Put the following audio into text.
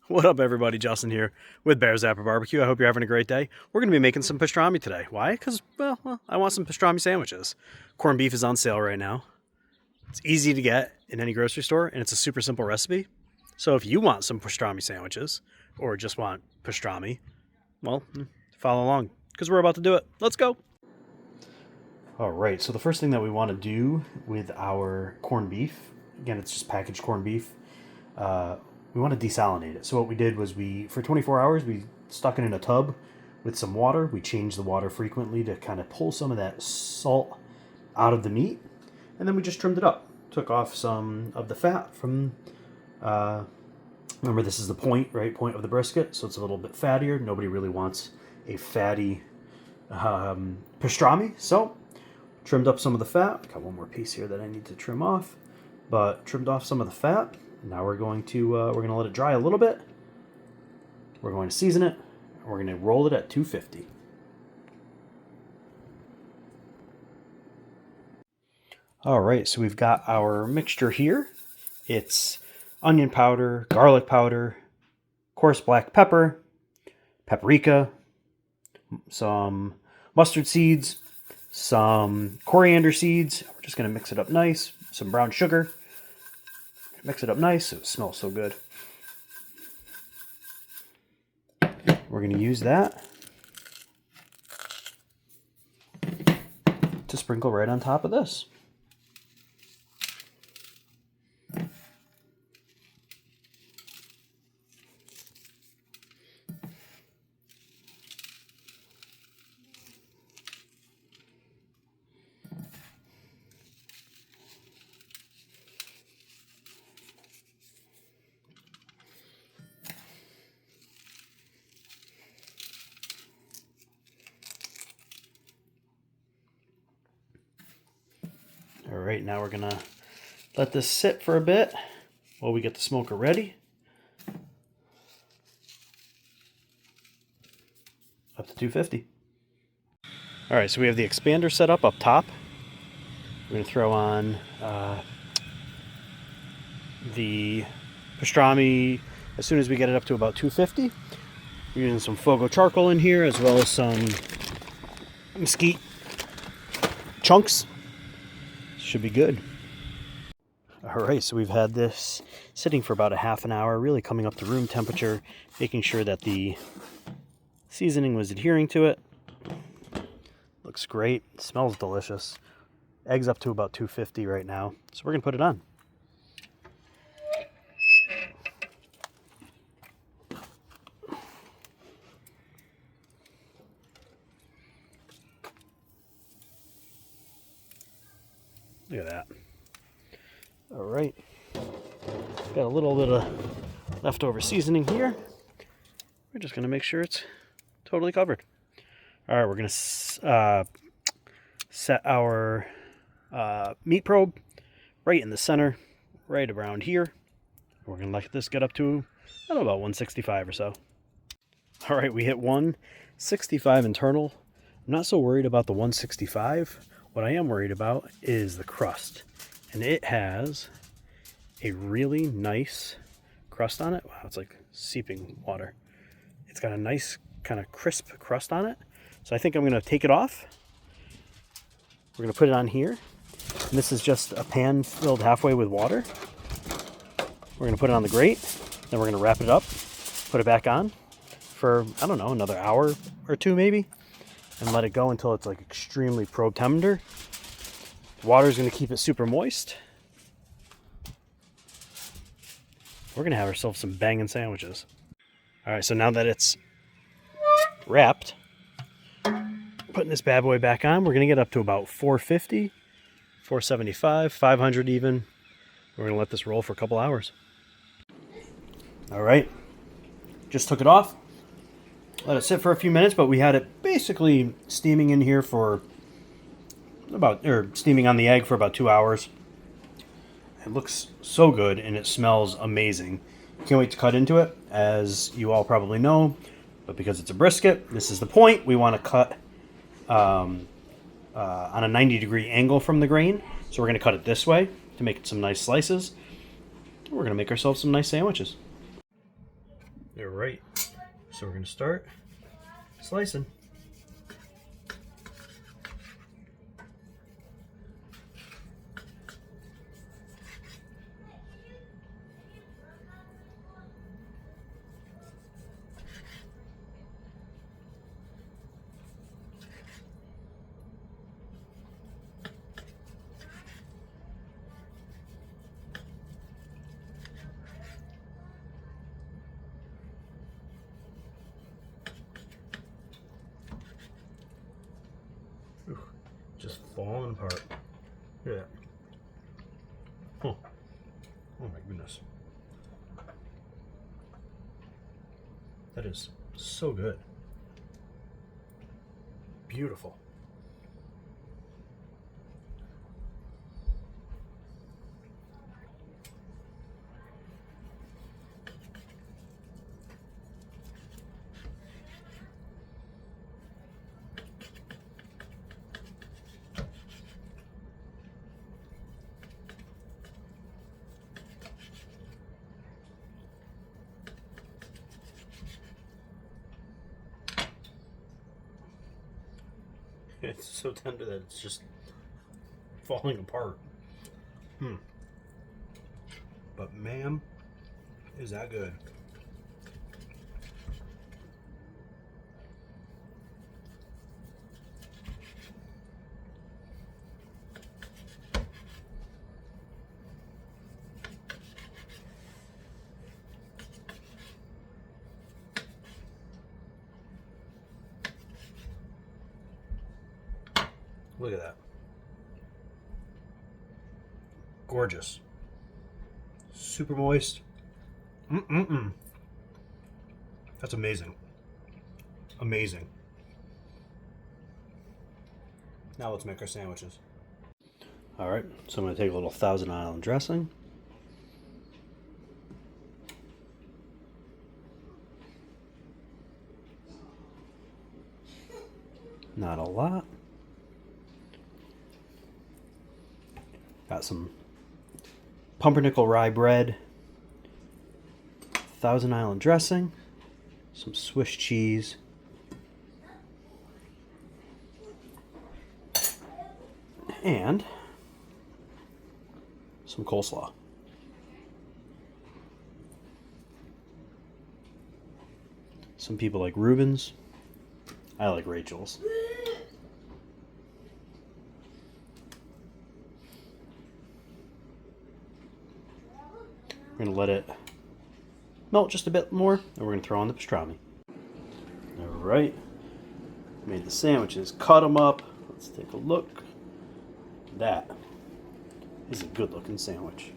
What up, everybody? Justin here with Bear Zapper Barbecue. I hope you're having a great day. We're going to be making some pastrami today. Why? Because, well, I want some pastrami sandwiches. Corned beef is on sale right now. It's easy to get in any grocery store, and it's a super simple recipe. So if you want some pastrami sandwiches, or just want pastrami, well, follow along, because we're about to do it. Let's go! All right, so the first thing that we want to do with our corned beef, again, it's just packaged corned beef, we want to desalinate it. So what we did was for 24 hours, we stuck it in a tub with some water. We changed the water frequently to kind of pull some of that salt out of the meat. And then we just trimmed it up. Took off some of the fat from, remember this is the point, right? Point of the brisket. So it's a little bit fattier. Nobody really wants a fatty pastrami. So trimmed up some of the fat. Got one more piece here that I need to trim off. But trimmed off some of the fat. Now we're going to let it dry a little bit. We're going to season it. And we're going to roll it at 250. All right, so we've got our mixture here. It's onion powder, garlic powder, coarse black pepper, paprika, some mustard seeds, some coriander seeds. We're just going to mix it up nice. Some brown sugar. Mix it up nice so it smells so good. We're going to use that to sprinkle right on top of this. All right, now we're gonna let this sit for a bit while we get the smoker ready. Up to 250. All right, so we have the expander set up top. We're gonna throw on the pastrami as soon as we get it up to about 250. We're using some Fogo charcoal in here as well as some mesquite chunks. Should be good. All right, so we've had this sitting for about a half an hour, really coming up to room temperature, making sure that the seasoning was adhering to it. Looks great. It smells delicious. Eggs up to about 250 right now, so we're gonna put it on. Look at that. All right. Got a little bit of leftover seasoning here. We're just going to make sure it's totally covered. All right, we're going to set our meat probe right in the center, right around here. We're going to let this get up to, I don't know, about 165 or so. All right, we hit 165 internal. I'm not so worried about the 165. What I am worried about is the crust. And it has a really nice crust on it. Wow, it's like seeping water. It's got a nice kind of crisp crust on it. So I think I'm going to take it off. We're going to put it on here. And this is just a pan filled halfway with water. We're going to put it on the grate. Then we're going to wrap it up, put it back on for, I don't know, another hour or two maybe. And let it go until it's like extremely probe tender. Water is going to keep it super moist. We're going to have ourselves some banging sandwiches. All right, so now that it's wrapped, putting this bad boy back on, we're going to get up to about 450, 475, 500 even. We're going to let this roll for a couple hours. All right, just took it off. Let it sit for a few minutes, but we had it basically steaming in here for steaming on the egg for about 2 hours. It looks so good and it smells amazing. Can't wait to cut into it, as you all probably know, but because it's a brisket, this is the point. We want to cut on a 90-degree angle from the grain. So we're going to cut it this way to make some nice slices. We're going to make ourselves some nice sandwiches. All right, so we're gonna start slicing. Ooh, just falling apart. Look at that. Oh, oh my goodness. That is so good. Beautiful. It's so tender that it's just falling apart. But man, is that good. Look at that. Gorgeous. Super moist. That's amazing. Amazing. Now let's make our sandwiches. All right, so I'm going to take a little Thousand Island dressing. Not a lot. Got some pumpernickel rye bread, Thousand Island dressing, some Swiss cheese, and some coleslaw. Some people like Reuben's. I like Rachel's. We're going to let it melt just a bit more, and we're going to throw on the pastrami. All right, made the sandwiches, cut them up. Let's take a look. That is a good looking sandwich.